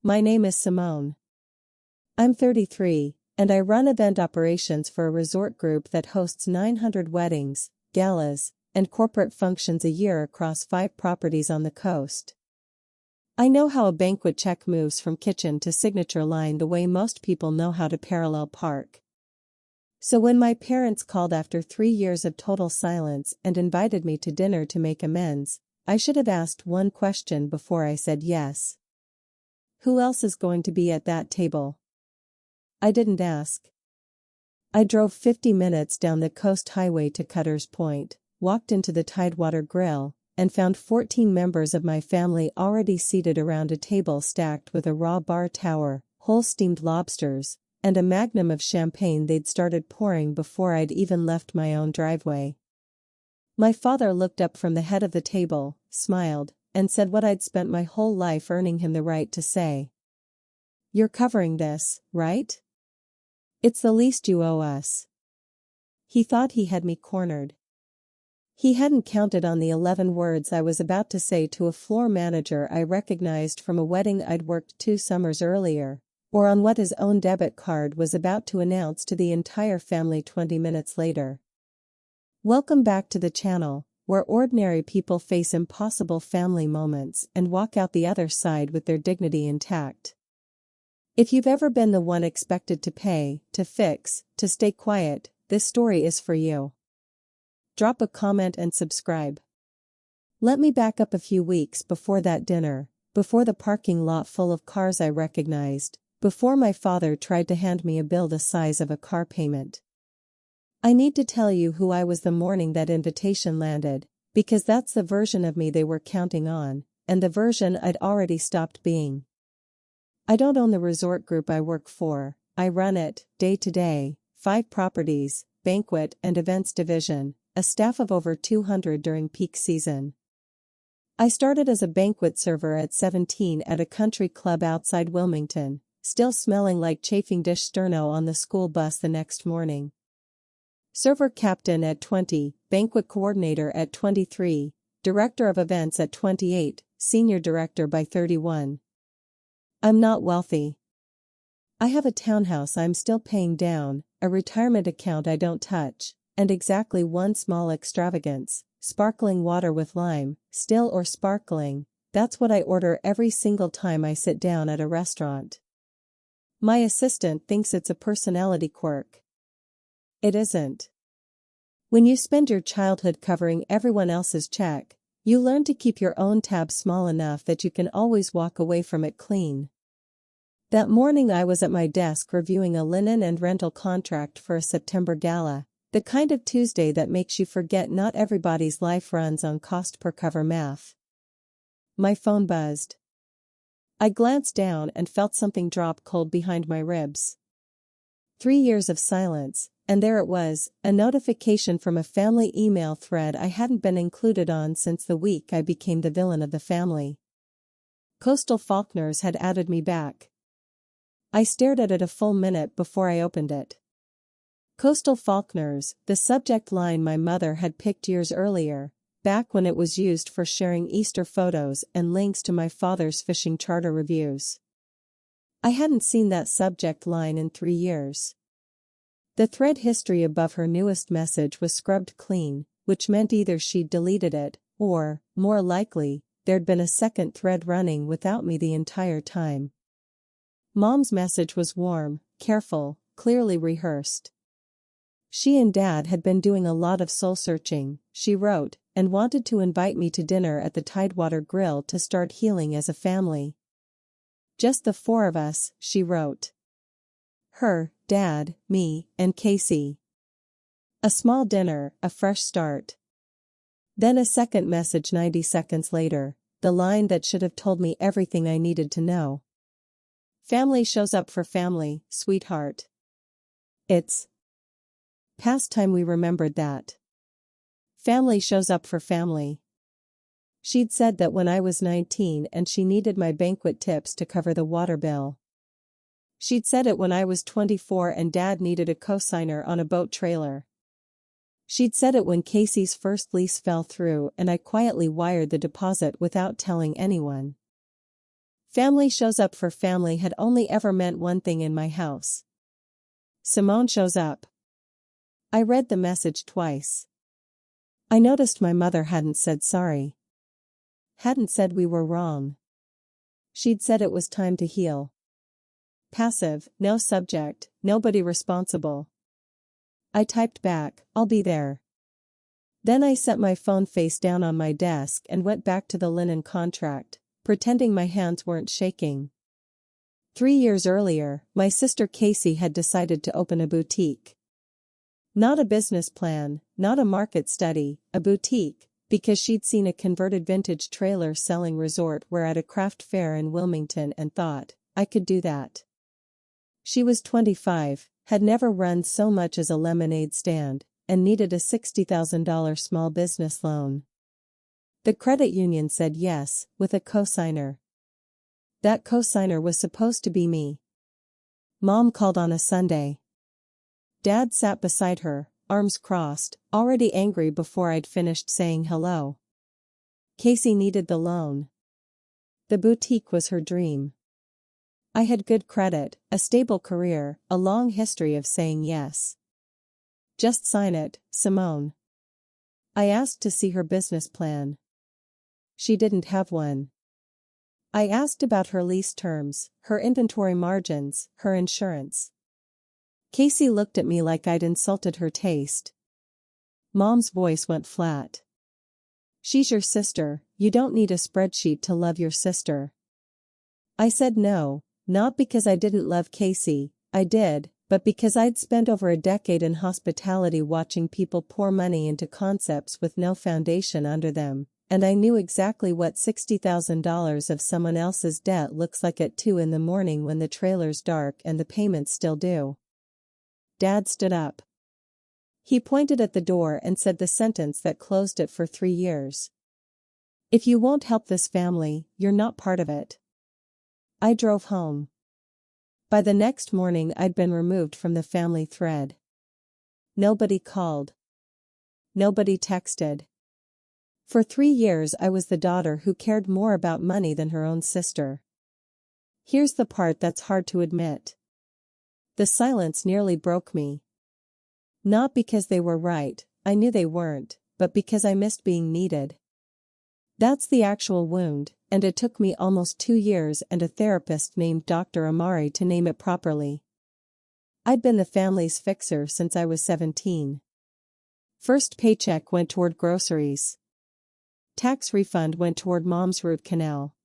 My name is Simone. I'm 33, and I run event operations for a resort group that hosts 900 weddings, galas, and corporate functions a year across 5 properties on the coast. I know how a banquet check moves from kitchen to signature line the way most people know how to parallel park. So when my parents called after 3 years of total silence and invited me to dinner to make amends, I should have asked one question before I said yes. Who else is going to be at that table? I didn't ask. I drove 50 minutes down the coast highway to Cutter's Point, walked into the Tidewater Grill, and found 14 members of my family already seated around a table stacked with a raw bar tower, whole steamed lobsters, and a magnum of champagne they'd started pouring before I'd even left my own driveway. My father looked up from the head of the table, smiled, and said what I'd spent my whole life earning him the right to say. "You're covering this, right? It's the least you owe us." He thought he had me cornered. He hadn't counted on the 11 words I was about to say to a floor manager I recognized from a wedding I'd worked 2 summers earlier, or on what his own debit card was about to announce to the entire family 20 minutes later. Welcome back to the channel, where ordinary people face impossible family moments and walk out the other side with their dignity intact. If you've ever been the one expected to pay, to fix, to stay quiet, this story is for you. Drop a comment and subscribe. Let me back up a few weeks before that dinner, before the parking lot full of cars I recognized, before my father tried to hand me a bill the size of a car payment. I need to tell you who I was the morning that invitation landed, because that's the version of me they were counting on, and the version I'd already stopped being. I don't own the resort group I work for, I run it, day to day, 5 properties, banquet and events division, a staff of over 200 during peak season. I started as a banquet server at 17 at a country club outside Wilmington, still smelling like chafing dish sterno on the school bus the next morning. Server captain at 20, banquet coordinator at 23, director of events at 28, senior director by 31. I'm not wealthy. I have a townhouse I'm still paying down, a retirement account I don't touch, and exactly one small extravagance, sparkling water with lime, still or sparkling, that's what I order every single time I sit down at a restaurant. My assistant thinks it's a personality quirk. It isn't. When you spend your childhood covering everyone else's check, you learn to keep your own tab small enough that you can always walk away from it clean. That morning I was at my desk reviewing a linen and rental contract for a September gala, the kind of Tuesday that makes you forget not everybody's life runs on cost per cover math. My phone buzzed. I glanced down and felt something drop cold behind my ribs. 3 years of silence, and there it was, a notification from a family email thread I hadn't been included on since the week I became the villain of the family. Coastal Faulkners had added me back. I stared at it a full minute before I opened it. Coastal Faulkners, the subject line my mother had picked years earlier, back when it was used for sharing Easter photos and links to my father's fishing charter reviews. I hadn't seen that subject line in 3 years. The thread history above her newest message was scrubbed clean, which meant either she'd deleted it, or, more likely, there'd been a second thread running without me the entire time. Mom's message was warm, careful, clearly rehearsed. She and Dad had been doing a lot of soul-searching, she wrote, and wanted to invite me to dinner at the Tidewater Grill to start healing as a family. Just the 4 of us, she wrote. Her, Dad, me, and Casey. A small dinner, a fresh start. Then a second message 90 seconds later, the line that should have told me everything I needed to know. Family shows up for family, sweetheart. It's past time we remembered that. Family shows up for family. She'd said that when I was 19 and she needed my banquet tips to cover the water bill. She'd said it when I was 24 and Dad needed a cosigner on a boat trailer. She'd said it when Casey's first lease fell through and I quietly wired the deposit without telling anyone. Family shows up for family had only ever meant one thing in my house. Simone shows up. I read the message twice. I noticed my mother hadn't said sorry. Hadn't said we were wrong. She'd said it was time to heal. Passive, no subject, nobody responsible. I typed back, "I'll be there." Then I set my phone face down on my desk and went back to the linen contract, pretending my hands weren't shaking. 3 years earlier, my sister Casey had decided to open a boutique. Not a business plan, not a market study, a boutique, because she'd seen a converted vintage trailer selling resort wear at a craft fair in Wilmington and thought, I could do that. She was 25, had never run so much as a lemonade stand, and needed a $60,000 small business loan. The credit union said yes, with a cosigner. That cosigner was supposed to be me. Mom called on a Sunday. Dad sat beside her, arms crossed, already angry before I'd finished saying hello. Casey needed the loan. The boutique was her dream. I had good credit, a stable career, a long history of saying yes. Just sign it, Simone. I asked to see her business plan. She didn't have one. I asked about her lease terms, her inventory margins, her insurance. Casey looked at me like I'd insulted her taste. Mom's voice went flat. She's your sister, you don't need a spreadsheet to love your sister. I said no, not because I didn't love Casey, I did, but because I'd spent over a decade in hospitality watching people pour money into concepts with no foundation under them, and I knew exactly what $60,000 of someone else's debt looks like at 2 a.m. when the trailer's dark and the payment's still due. Dad stood up. He pointed at the door and said the sentence that closed it for 3 years. If you won't help this family, you're not part of it. I drove home. By the next morning I'd been removed from the family thread. Nobody called. Nobody texted. For 3 years I was the daughter who cared more about money than her own sister. Here's the part that's hard to admit. The silence nearly broke me. Not because they were right, I knew they weren't, but because I missed being needed. That's the actual wound, and it took me almost 2 years and a therapist named Dr. Amari to name it properly. I'd been the family's fixer since I was 17. First paycheck went toward groceries. Tax refund went toward Mom's root canal.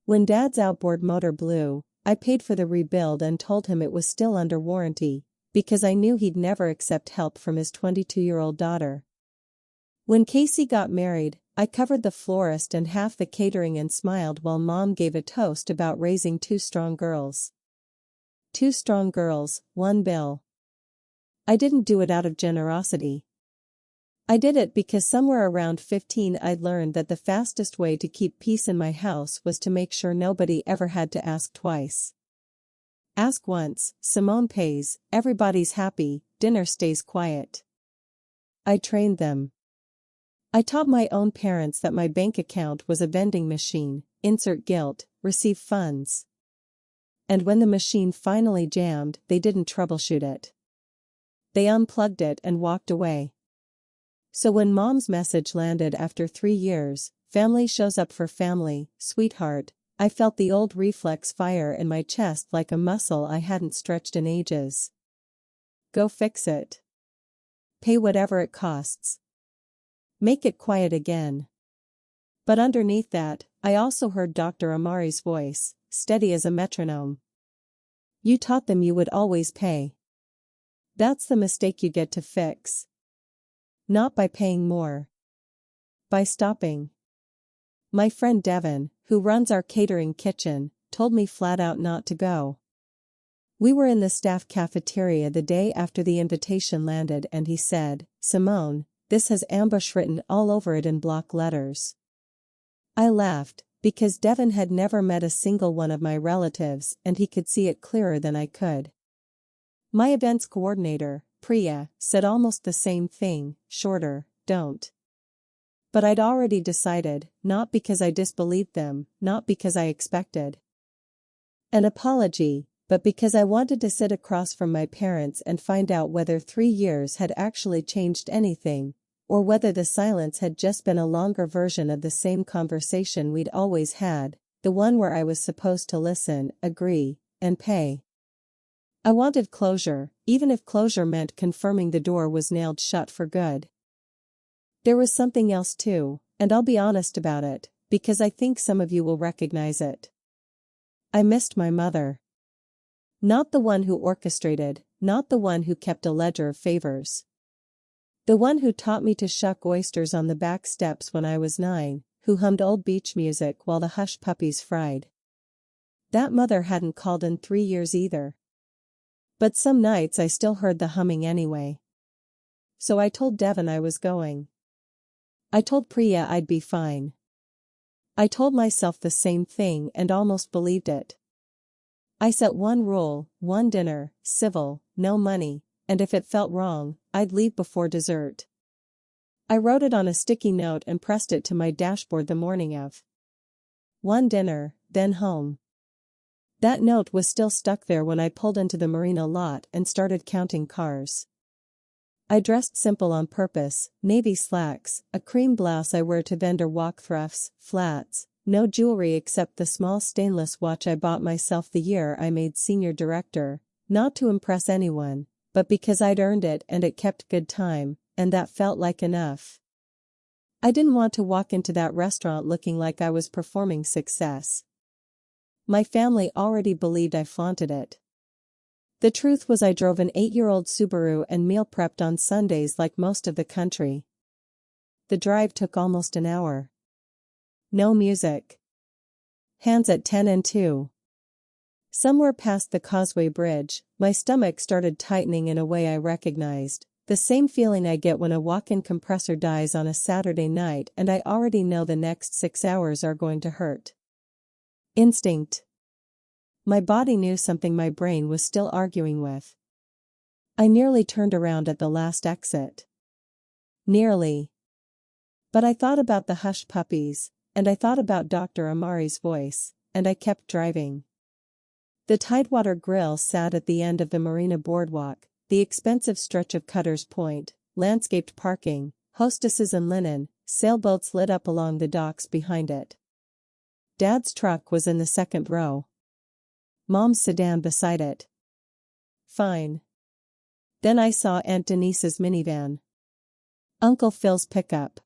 When Dad's outboard motor blew, I paid for the rebuild and told him it was still under warranty, because I knew he'd never accept help from his 22-year-old daughter. When Casey got married, I covered the florist and half the catering and smiled while Mom gave a toast about raising 2 strong girls. 2 strong girls, 1 bill. I didn't do it out of generosity. I did it because somewhere around 15 I'd learned that the fastest way to keep peace in my house was to make sure nobody ever had to ask twice. Ask once, Simone pays, everybody's happy, dinner stays quiet. I trained them. I taught my own parents that my bank account was a vending machine, insert guilt, receive funds. And when the machine finally jammed, they didn't troubleshoot it. They unplugged it and walked away. So when Mom's message landed after 3 years, family shows up for family, sweetheart, I felt the old reflex fire in my chest like a muscle I hadn't stretched in ages. Go fix it. Pay whatever it costs. Make it quiet again. But underneath that, I also heard Dr. Amari's voice, steady as a metronome. You taught them you would always pay. That's the mistake you get to fix. Not by paying more. By stopping. My friend Devin, who runs our catering kitchen, told me flat out not to go. We were in the staff cafeteria the day after the invitation landed and he said, Simone, this has ambush written all over it in block letters. I laughed, because Devin had never met a single one of my relatives and he could see it clearer than I could. My events coordinator, Priya, said almost the same thing, shorter, don't. But I'd already decided, not because I disbelieved them, not because I expected an apology, but because I wanted to sit across from my parents and find out whether 3 years had actually changed anything, or whether the silence had just been a longer version of the same conversation we'd always had, the one where I was supposed to listen, agree, and pay. I wanted closure, even if closure meant confirming the door was nailed shut for good. There was something else too, and I'll be honest about it, because I think some of you will recognize it. I missed my mother. Not the one who orchestrated, not the one who kept a ledger of favors. The one who taught me to shuck oysters on the back steps when I was 9, who hummed old beach music while the hush puppies fried. That mother hadn't called in 3 years either. But some nights I still heard the humming anyway. So I told Devon I was going. I told Priya I'd be fine. I told myself the same thing and almost believed it. I set one rule, one dinner, civil, no money, and if it felt wrong, I'd leave before dessert. I wrote it on a sticky note and pressed it to my dashboard the morning of. One dinner, then home. That note was still stuck there when I pulled into the marina lot and started counting cars. I dressed simple on purpose, navy slacks, a cream blouse I wear to vendor walk throughs, flats, no jewelry except the small stainless watch I bought myself the year I made senior director, not to impress anyone, but because I'd earned it and it kept good time, and that felt like enough. I didn't want to walk into that restaurant looking like I was performing success. My family already believed I flaunted it. The truth was I drove an 8-year-old Subaru and meal prepped on Sundays like most of the country. The drive took almost an hour. No music. Hands at 10 and 2. Somewhere past the Causeway Bridge, my stomach started tightening in a way I recognized, the same feeling I get when a walk-in compressor dies on a Saturday night and I already know the next 6 hours are going to hurt. Instinct. My body knew something my brain was still arguing with. I nearly turned around at the last exit. Nearly. But I thought about the hush puppies, and I thought about Dr. Amari's voice, and I kept driving. The Tidewater Grill sat at the end of the marina boardwalk, the expensive stretch of Cutter's Point, landscaped parking, hostesses in linen, sailboats lit up along the docks behind it. Dad's truck was in the second row. Mom's sedan beside it. Fine. Then I saw Aunt Denise's minivan. Uncle Phil's pickup.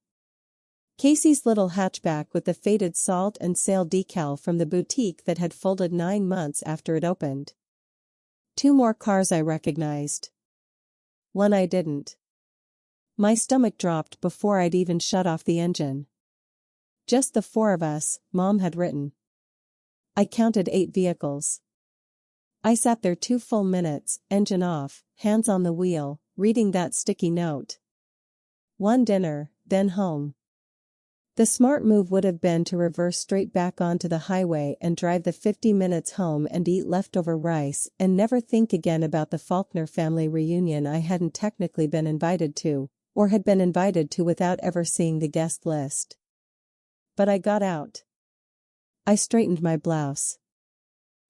Casey's little hatchback with the faded salt and sail decal from the boutique that had folded 9 months after it opened. 2 more cars I recognized. One I didn't. My stomach dropped before I'd even shut off the engine. Just the 4 of us, Mom had written. I counted 8 vehicles. I sat there 2 full minutes, engine off, hands on the wheel, reading that sticky note. One dinner, then home. The smart move would have been to reverse straight back onto the highway and drive the 50 minutes home and eat leftover rice and never think again about the Faulkner family reunion I hadn't technically been invited to, or had been invited to without ever seeing the guest list. But I got out. I straightened my blouse.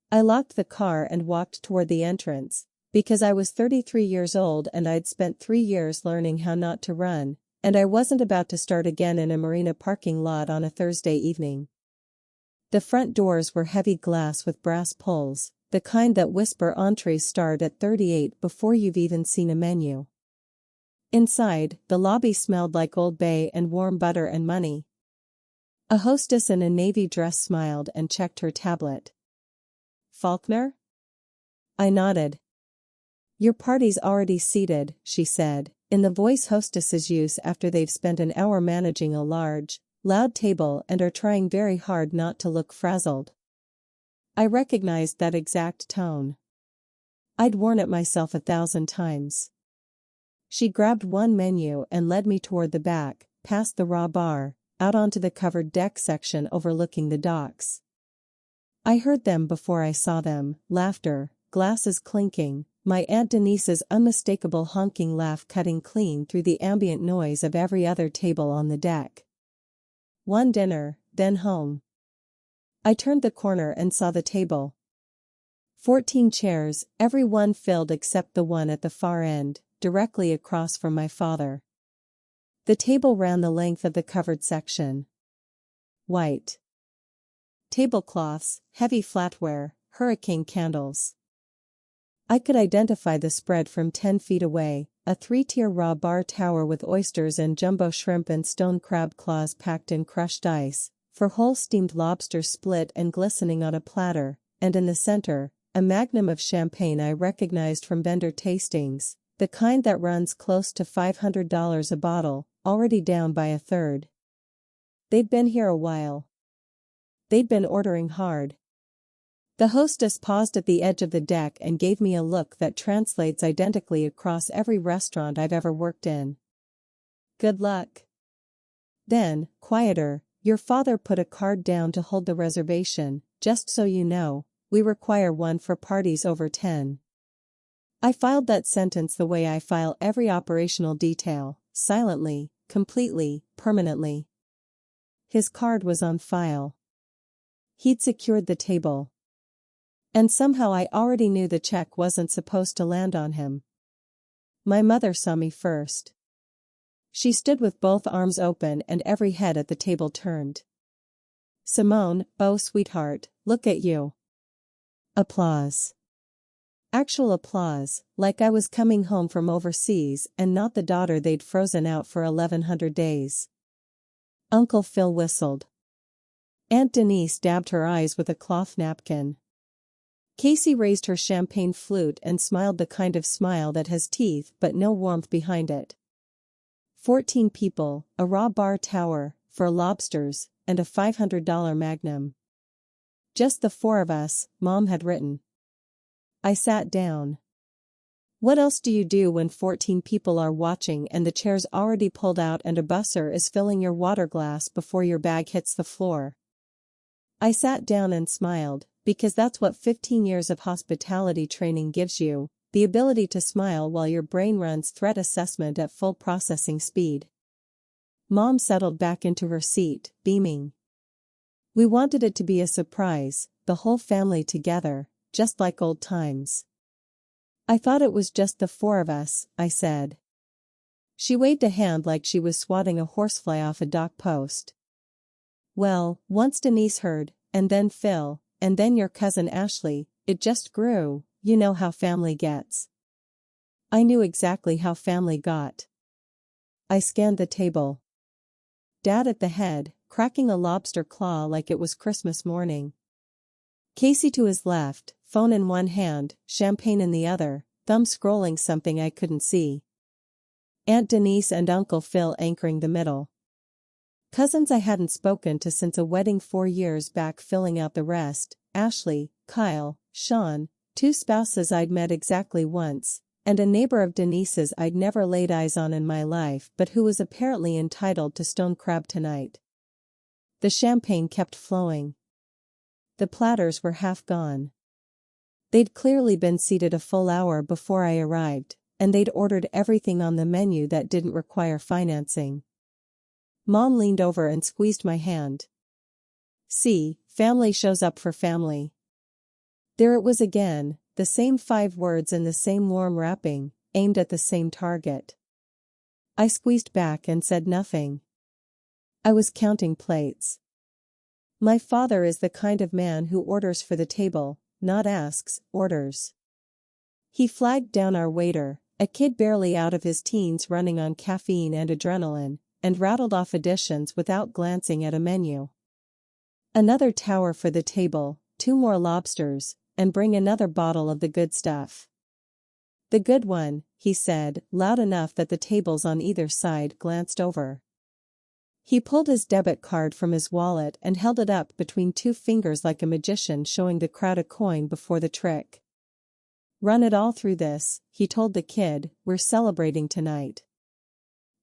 I locked the car and walked toward the entrance, because I was 33 years old and I'd spent 3 years learning how not to run, and I wasn't about to start again in a marina parking lot on a Thursday evening. The front doors were heavy glass with brass pulls, the kind that whisper entrees start at 38 before you've even seen a menu. Inside, the lobby smelled like Old Bay and warm butter and money. A hostess in a navy dress smiled and checked her tablet. Faulkner? I nodded. Your party's already seated, she said, in the voice hostesses use after they've spent an hour managing a large, loud table and are trying very hard not to look frazzled. I recognized that exact tone. I'd worn it myself 1,000 times. She grabbed one menu and led me toward the back, past the raw bar, out onto the covered deck section overlooking the docks. I heard them before I saw them, laughter, glasses clinking, my Aunt Denise's unmistakable honking laugh cutting clean through the ambient noise of every other table on the deck. one dinner, then home. I turned the corner and saw the table. 14 chairs, every one filled except the one at the far end, directly across from my father. The table ran the length of the covered section. White tablecloths, heavy flatware, hurricane candles. I could identify the spread from 10 feet away, a 3-tier raw bar tower with oysters and jumbo shrimp and stone crab claws packed in crushed ice, for whole steamed lobsters split and glistening on a platter, and in the center, a magnum of champagne I recognized from vendor tastings, the kind that runs close to $500 a bottle, already down by a third. They'd been here a while. They'd been ordering hard. The hostess paused at the edge of the deck and gave me a look that translates identically across every restaurant I've ever worked in. Good luck. Then, quieter, your father put a card down to hold the reservation, just so you know, we require one for parties over 10. I filed that sentence the way I file every operational detail, silently, completely, permanently. His card was on file. He'd secured the table. And somehow I already knew the check wasn't supposed to land on him. My mother saw me first. She stood with both arms open and every head at the table turned. Simone, oh sweetheart, look at you. Applause. Actual applause, like I was coming home from overseas and not the daughter they'd frozen out for 1100 days. Uncle Phil whistled. Aunt Denise dabbed her eyes with a cloth napkin. Casey raised her champagne flute and smiled the kind of smile that has teeth but no warmth behind it. 14 people, a raw bar tower, 4 lobsters, and a $500 magnum. Just the 4 of us, Mom had written. I sat down. What else do you do when 14 people are watching and the chair's already pulled out and a busser is filling your water glass before your bag hits the floor? I sat down and smiled, because that's what 15 years of hospitality training gives you, the ability to smile while your brain runs threat assessment at full processing speed. Mom settled back into her seat, beaming. We wanted it to be a surprise, the whole family together, just like old times. I thought it was just the 4 of us, I said. She waved a hand like she was swatting a horsefly off a dock post. Well, once Denise heard, and then Phil, and then your cousin Ashley, it just grew, you know how family gets. I knew exactly how family got. I scanned the table. Dad at the head, cracking a lobster claw like it was Christmas morning. Casey to his left, phone in one hand, champagne in the other, thumb scrolling something I couldn't see. Aunt Denise and Uncle Phil anchoring the middle. Cousins I hadn't spoken to since a wedding 4 years back filling out the rest, Ashley, Kyle, Sean, 2 spouses I'd met exactly once, and a neighbor of Denise's I'd never laid eyes on in my life but who was apparently entitled to stone crab tonight. The champagne kept flowing. The platters were half gone. They'd clearly been seated a full hour before I arrived, and they'd ordered everything on the menu that didn't require financing. Mom leaned over and squeezed my hand. See, family shows up for family. There it was again, the same 5 words in the same warm wrapping, aimed at the same target. I squeezed back and said nothing. I was counting plates. My father is the kind of man who orders for the table, not asks, orders. He flagged down our waiter, a kid barely out of his teens running on caffeine and adrenaline, and rattled off additions without glancing at a menu. Another tower for the table, 2 more lobsters, and bring another bottle of the good stuff. The good one, he said, loud enough that the tables on either side glanced over. He pulled his debit card from his wallet and held it up between 2 fingers like a magician showing the crowd a coin before the trick. Run it all through this, he told the kid, we're celebrating tonight.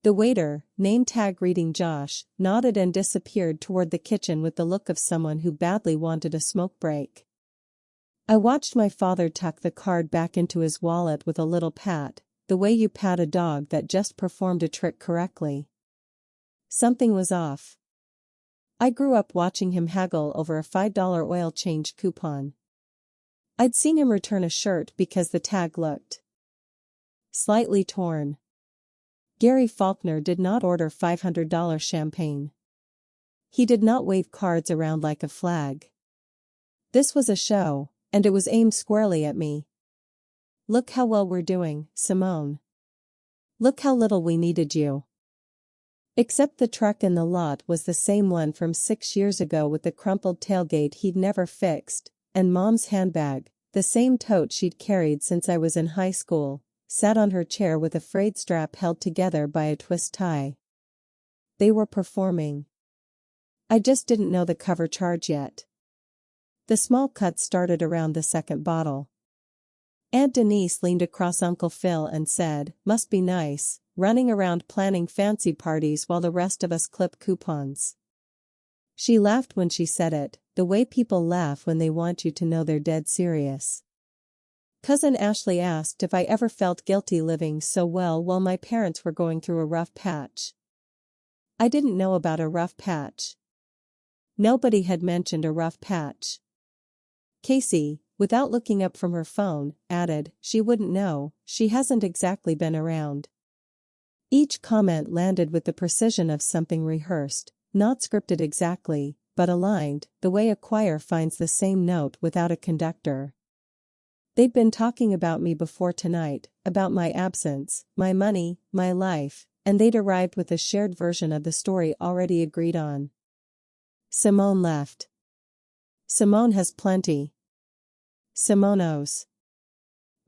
The waiter, name tag reading Josh, nodded and disappeared toward the kitchen with the look of someone who badly wanted a smoke break. I watched my father tuck the card back into his wallet with a little pat, the way you pat a dog that just performed a trick correctly. Something was off. I grew up watching him haggle over a $5 oil change coupon. I'd seen him return a shirt because the tag looked slightly torn. Gary Faulkner did not order $500 champagne. He did not wave cards around like a flag. This was a show, and it was aimed squarely at me. Look how well we're doing, Simone. Look how little we needed you. Except the truck in the lot was the same one from 6 years ago with the crumpled tailgate he'd never fixed, and Mom's handbag, the same tote she'd carried since I was in high school, sat on her chair with a frayed strap held together by a twist tie. They were performing. I just didn't know the cover charge yet. The small cuts started around the second bottle. Aunt Denise leaned across Uncle Phil and said, "Must be nice, running around planning fancy parties while the rest of us clip coupons." She laughed when she said it, the way people laugh when they want you to know they're dead serious. Cousin Ashley asked if I ever felt guilty living so well while my parents were going through a rough patch. I didn't know about a rough patch. Nobody had mentioned a rough patch. Casey, without looking up from her phone, added, "She wouldn't know, she hasn't exactly been around." Each comment landed with the precision of something rehearsed, not scripted exactly, but aligned, the way a choir finds the same note without a conductor. They'd been talking about me before tonight, about my absence, my money, my life, and they'd arrived with a shared version of the story already agreed on. Simone left. Simone has plenty. Simone owes.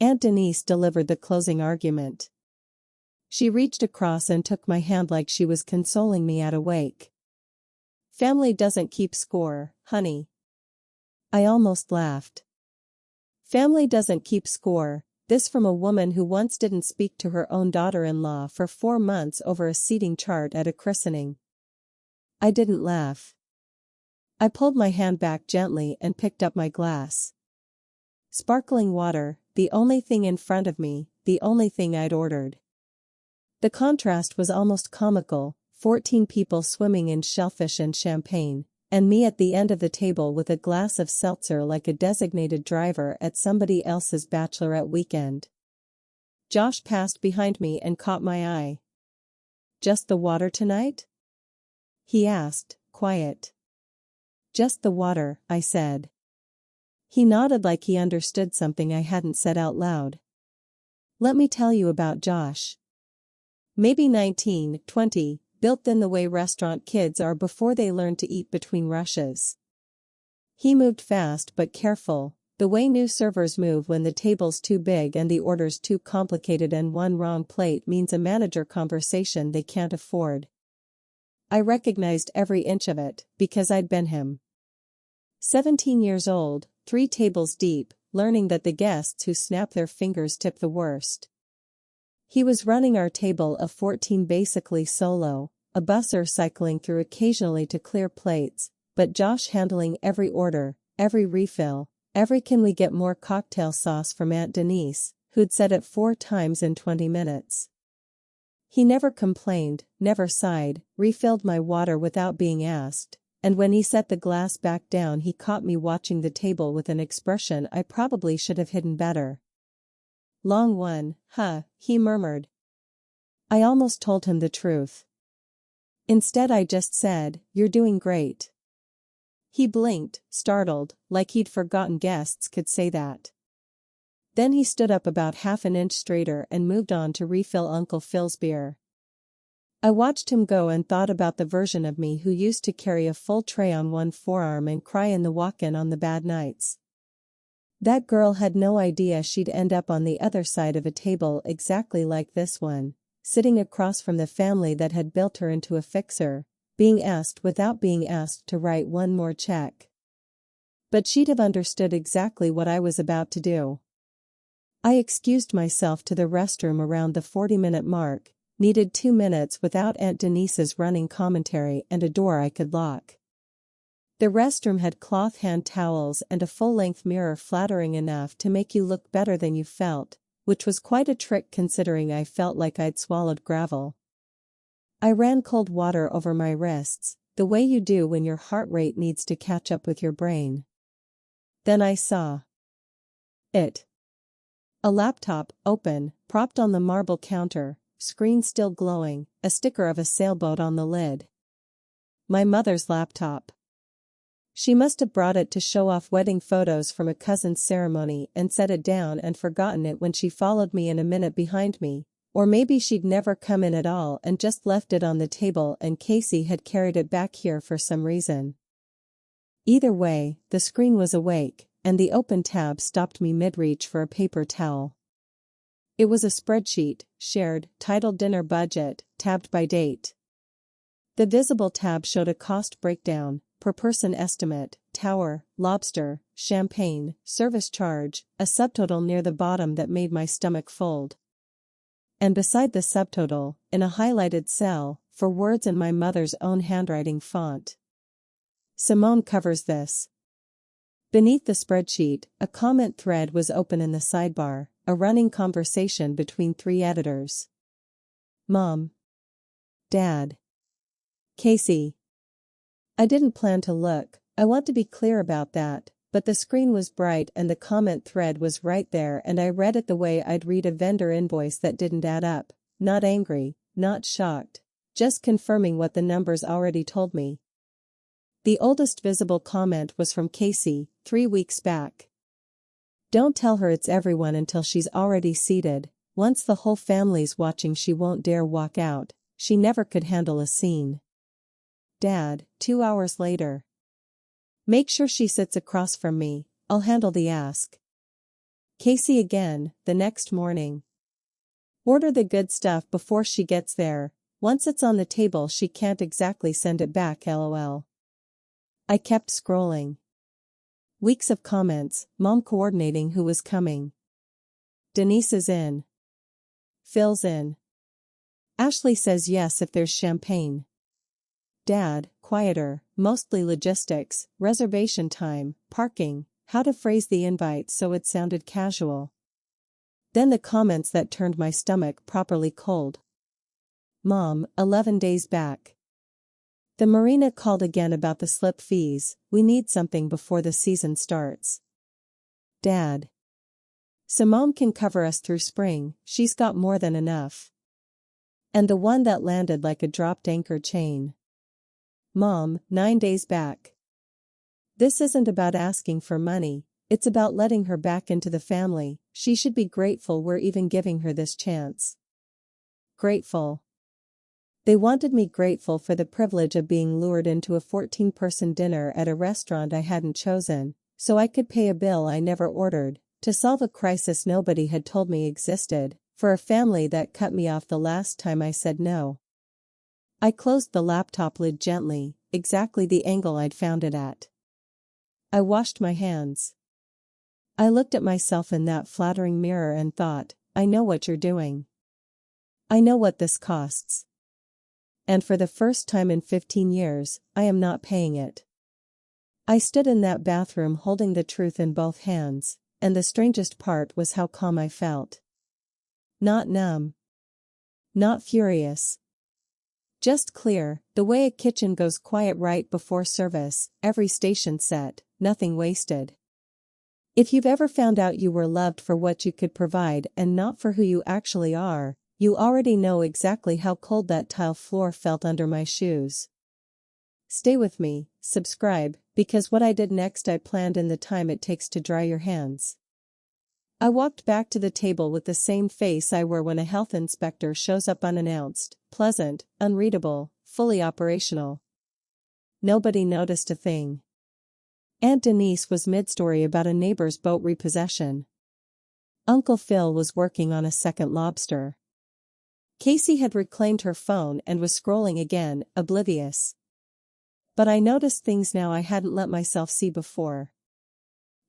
Aunt Denise delivered the closing argument. She reached across and took my hand like she was consoling me at a wake. "Family doesn't keep score, honey." I almost laughed. Family doesn't keep score, this from a woman who once didn't speak to her own daughter-in-law for 4 months over a seating chart at a christening. I didn't laugh. I pulled my hand back gently and picked up my glass. Sparkling water, the only thing in front of me, the only thing I'd ordered. The contrast was almost comical, 14 people swimming in shellfish and champagne, and me at the end of the table with a glass of seltzer like a designated driver at somebody else's bachelorette weekend. Josh passed behind me and caught my eye. "Just the water tonight?" he asked, quiet. "Just the water," I said. He nodded like he understood something I hadn't said out loud. "Let me tell you about Josh. Maybe 19, 20, built thin the way restaurant kids are before they learn to eat between rushes. He moved fast but careful, the way new servers move when the table's too big and the order's too complicated and one wrong plate means a manager conversation they can't afford. I recognized every inch of it, because I'd been him. 17 years old, 3 tables deep, learning that the guests who snap their fingers tip the worst. He was running our table of 14 basically solo, a busser cycling through occasionally to clear plates, but Josh handling every order, every refill, every "can we get more cocktail sauce from Aunt Denise," who'd said it 4 times in 20 minutes. He never complained, never sighed, refilled my water without being asked, and when he set the glass back down he caught me watching the table with an expression I probably should have hidden better. "Long one, huh," he murmured. I almost told him the truth. Instead I just said, "You're doing great." He blinked, startled, like he'd forgotten guests could say that. Then he stood up about half an inch straighter and moved on to refill Uncle Phil's beer. I watched him go and thought about the version of me who used to carry a full tray on one forearm and cry in the walk-in on the bad nights. That girl had no idea she'd end up on the other side of a table exactly like this one, sitting across from the family that had built her into a fixer, being asked without being asked to write one more check. But she'd have understood exactly what I was about to do. I excused myself to the restroom around the 40-minute mark, needed 2 minutes without Aunt Denise's running commentary and a door I could lock. The restroom had cloth hand towels and a full-length mirror flattering enough to make you look better than you felt, which was quite a trick considering I felt like I'd swallowed gravel. I ran cold water over my wrists, the way you do when your heart rate needs to catch up with your brain. Then I saw it. A laptop, open, propped on the marble counter, screen still glowing, a sticker of a sailboat on the lid. My mother's laptop. She must have brought it to show off wedding photos from a cousin's ceremony and set it down and forgotten it when she followed me in a minute behind me, or maybe she'd never come in at all and just left it on the table and Casey had carried it back here for some reason. Either way, the screen was awake, and the open tab stopped me mid-reach for a paper towel. It was a spreadsheet, shared, titled Dinner Budget, tabbed by date. The visible tab showed a cost breakdown, per person estimate, tower, lobster, champagne, service charge, a subtotal near the bottom that made my stomach fold. And beside the subtotal, in a highlighted cell, for words in my mother's own handwriting font. Simone covers this. Beneath the spreadsheet, a comment thread was open in the sidebar, a running conversation between 3 editors. Mom. Dad. Casey. I didn't plan to look, I want to be clear about that, but the screen was bright and the comment thread was right there and I read it the way I'd read a vendor invoice that didn't add up, not angry, not shocked, just confirming what the numbers already told me. The oldest visible comment was from Casey, 3 weeks back. Don't tell her it's everyone until she's already seated, once the whole family's watching she won't dare walk out, she never could handle a scene. Dad, 2 hours later. Make sure she sits across from me, I'll handle the ask. Casey again, the next morning. Order the good stuff before she gets there, once it's on the table she can't exactly send it back lol. I kept scrolling. Weeks of comments, Mom coordinating who was coming. Denise is in. Phil's in. Ashley says yes if there's champagne. Dad, quieter, mostly logistics, reservation time, parking, how to phrase the invite so it sounded casual. Then the comments that turned my stomach properly cold. Mom, 11 days back. The marina called again about the slip fees, we need something before the season starts. Dad. Simone can cover us through spring, she's got more than enough. And the one that landed like a dropped anchor chain. Mom, 9 days back. This isn't about asking for money, it's about letting her back into the family, she should be grateful we're even giving her this chance. Grateful. They wanted me grateful for the privilege of being lured into a 14-person dinner at a restaurant I hadn't chosen, so I could pay a bill I never ordered, to solve a crisis nobody had told me existed, for a family that cut me off the last time I said no. I closed the laptop lid gently, exactly the angle I'd found it at. I washed my hands. I looked at myself in that flattering mirror and thought, I know what you're doing. I know what this costs. And for the first time in 15 years, I am not paying it. I stood in that bathroom holding the truth in both hands, and the strangest part was how calm I felt. Not numb. Not furious. Just clear, the way a kitchen goes quiet right before service, every station set, nothing wasted. If you've ever found out you were loved for what you could provide and not for who you actually are, you already know exactly how cold that tile floor felt under my shoes. Stay with me, subscribe, because what I did next I planned in the time it takes to dry your hands. I walked back to the table with the same face I wear when a health inspector shows up unannounced, pleasant, unreadable, fully operational. Nobody noticed a thing. Aunt Denise was mid-story about a neighbor's boat repossession. Uncle Phil was working on a second lobster. Casey had reclaimed her phone and was scrolling again, oblivious. But I noticed things now I hadn't let myself see before.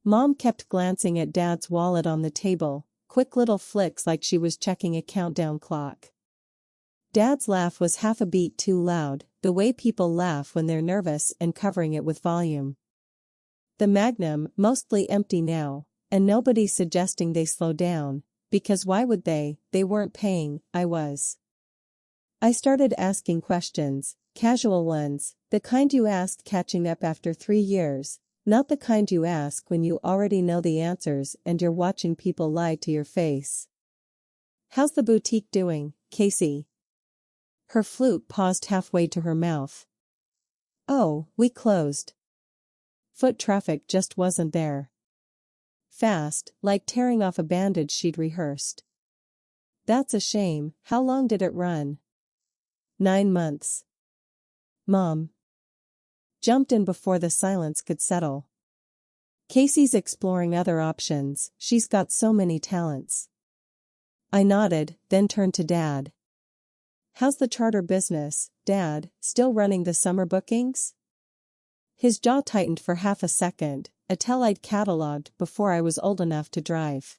Mom kept glancing at Dad's wallet on the table, quick little flicks like she was checking a countdown clock. Dad's laugh was half a beat too loud, the way people laugh when they're nervous and covering it with volume. The magnum, mostly empty now, and nobody suggesting they slow down, because why would they weren't paying, I was. I started asking questions, casual ones, The kind you ask catching up after 3 years, not the kind you ask when you already know the answers and you're watching people lie to your face. How's the boutique doing, Casey? Her flute paused halfway to her mouth. Oh, we closed. Foot traffic just wasn't there. Fast, like tearing off a bandage she'd rehearsed. That's a shame. How long did it run? 9 months. Mom jumped in before the silence could settle. Casey's exploring other options, she's got so many talents. I nodded, then turned to Dad. How's the charter business, Dad, still running the summer bookings? His jaw tightened for half a second, a tell I'd cataloged before I was old enough to drive.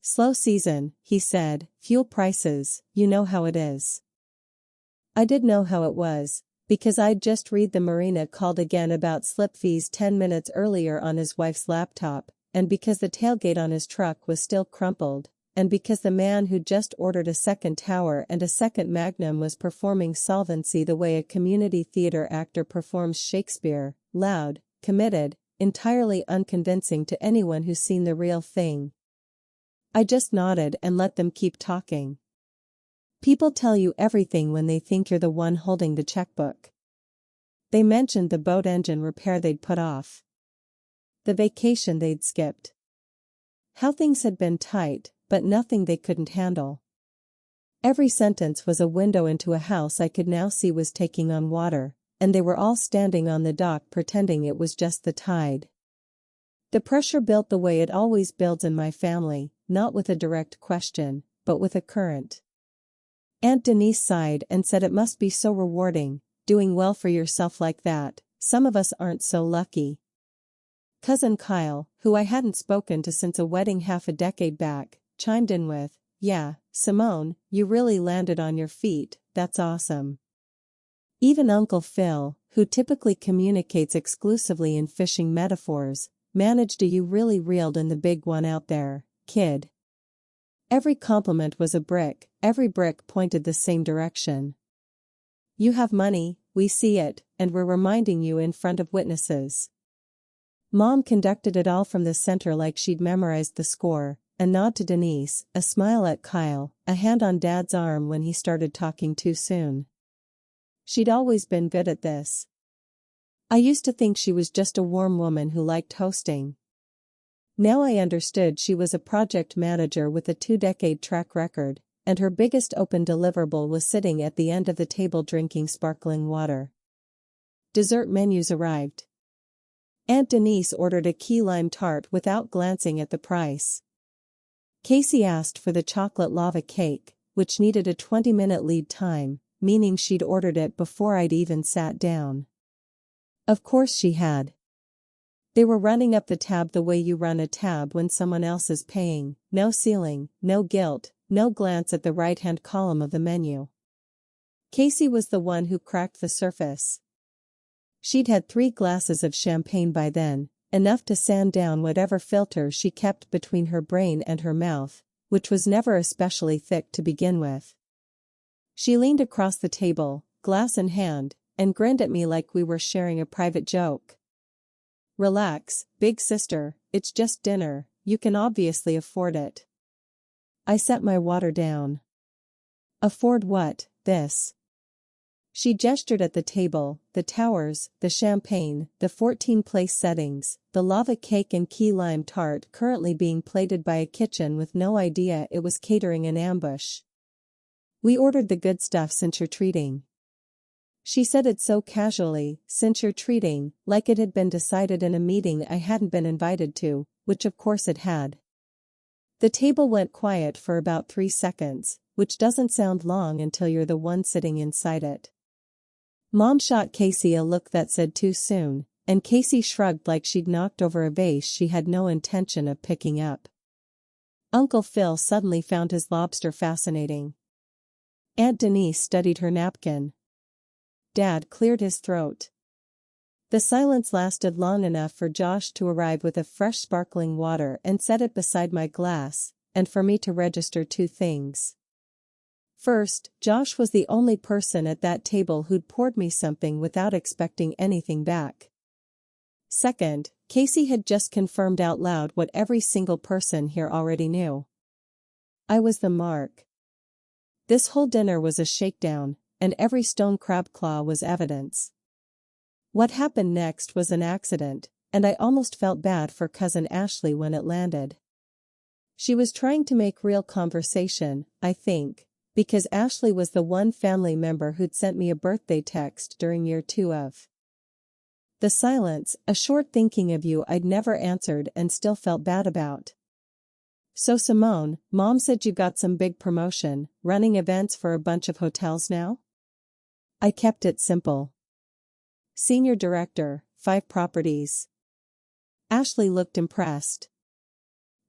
Slow season, he said, fuel prices, you know how it is. I did know how it was, because I'd just read the marina called again about slip fees 10 minutes earlier on his wife's laptop, and because the tailgate on his truck was still crumpled, and because the man who'd just ordered a second tower and a second magnum was performing solvency the way a community theater actor performs Shakespeare, loud, committed, entirely unconvincing to anyone who's seen the real thing. I just nodded and let them keep talking. People tell you everything when they think you're the one holding the checkbook. They mentioned the boat engine repair they'd put off. The vacation they'd skipped. How things had been tight, but nothing they couldn't handle. Every sentence was a window into a house I could now see was taking on water, and they were all standing on the dock pretending it was just the tide. The pressure built the way it always builds in my family, not with a direct question, but with a current. Aunt Denise sighed and said it must be so rewarding, doing well for yourself like that, some of us aren't so lucky. Cousin Kyle, who I hadn't spoken to since a wedding half a decade back, chimed in with, yeah, Simone, you really landed on your feet, that's awesome. Even Uncle Phil, who typically communicates exclusively in fishing metaphors, managed a you really reeled in the big one out there, kid. Every compliment was a brick, every brick pointed the same direction. You have money, we see it, and we're reminding you in front of witnesses. Mom conducted it all from the center like she'd memorized the score, a nod to Denise, a smile at Kyle, a hand on Dad's arm when he started talking too soon. She'd always been good at this. I used to think she was just a warm woman who liked hosting. Now I understood she was a project manager with a 2-decade track record, and her biggest open deliverable was sitting at the end of the table drinking sparkling water. Dessert menus arrived. Aunt Denise ordered a key lime tart without glancing at the price. Casey asked for the chocolate lava cake, which needed a 20-minute lead time, meaning she'd ordered it before I'd even sat down. Of course she had. They were running up the tab the way you run a tab when someone else is paying, no ceiling, no guilt, no glance at the right-hand column of the menu. Casey was the one who cracked the surface. She'd had 3 glasses of champagne by then, enough to sand down whatever filter she kept between her brain and her mouth, which was never especially thick to begin with. She leaned across the table, glass in hand, and grinned at me like we were sharing a private joke. Relax, big sister, it's just dinner, you can obviously afford it. I set my water down. Afford what, this? She gestured at the table, the towers, the champagne, the 14-place settings, the lava cake and key lime tart currently being plated by a kitchen with no idea it was catering an ambush. We ordered the good stuff since you're treating. She said it so casually, since you're treating, like it had been decided in a meeting I hadn't been invited to, which of course it had. The table went quiet for about 3 seconds, which doesn't sound long until you're the one sitting inside it. Mom shot Casey a look that said too soon, and Casey shrugged like she'd knocked over a vase she had no intention of picking up. Uncle Phil suddenly found his lobster fascinating. Aunt Denise studied her napkin. Dad cleared his throat. The silence lasted long enough for Josh to arrive with a fresh sparkling water and set it beside my glass, and for me to register 2 things. First, Josh was the only person at that table who'd poured me something without expecting anything back. Second, Casey had just confirmed out loud what every single person here already knew. I was the mark. This whole dinner was a shakedown, and every stone crab claw was evidence. What happened next was an accident, and I almost felt bad for cousin Ashley when it landed. She was trying to make real conversation, I think, because Ashley was the one family member who'd sent me a birthday text during year 2 of the silence, a short thinking of you I'd never answered and still felt bad about. So Simone, Mom said you got some big promotion, running events for a bunch of hotels now? I kept it simple. Senior Director, 5 properties. Ashley looked impressed.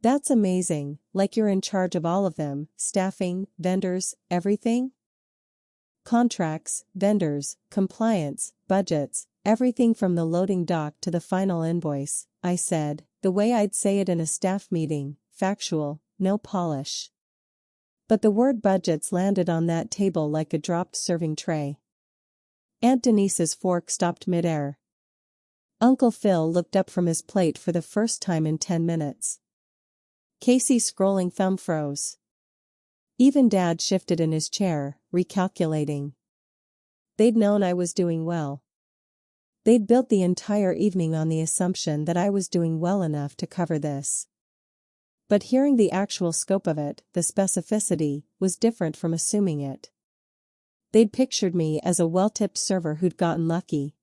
That's amazing, like you're in charge of all of them, staffing, vendors, everything? Contracts, vendors, compliance, budgets, everything from the loading dock to the final invoice, I said, the way I'd say it in a staff meeting, factual, no polish. But the word budgets landed on that table like a dropped serving tray. Aunt Denise's fork stopped midair. Uncle Phil looked up from his plate for the first time in 10 minutes. Casey's scrolling thumb froze. Even Dad shifted in his chair, recalculating. They'd known I was doing well. They'd built the entire evening on the assumption that I was doing well enough to cover this. But hearing the actual scope of it, the specificity, was different from assuming it. They'd pictured me as a well-tipped server who'd gotten lucky.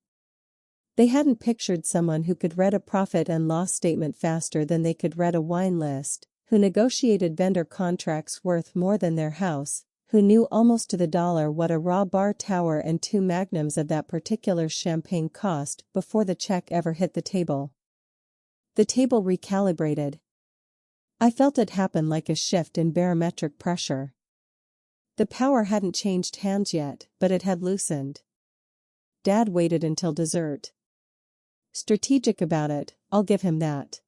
They hadn't pictured someone who could read a profit and loss statement faster than they could read a wine list, who negotiated vendor contracts worth more than their house, who knew almost to the dollar what a raw bar tower and 2 magnums of that particular champagne cost before the check ever hit the table. The table recalibrated. I felt it happen like a shift in barometric pressure. The power hadn't changed hands yet, but it had loosened. Dad waited until dessert. Strategic about it, I'll give him that.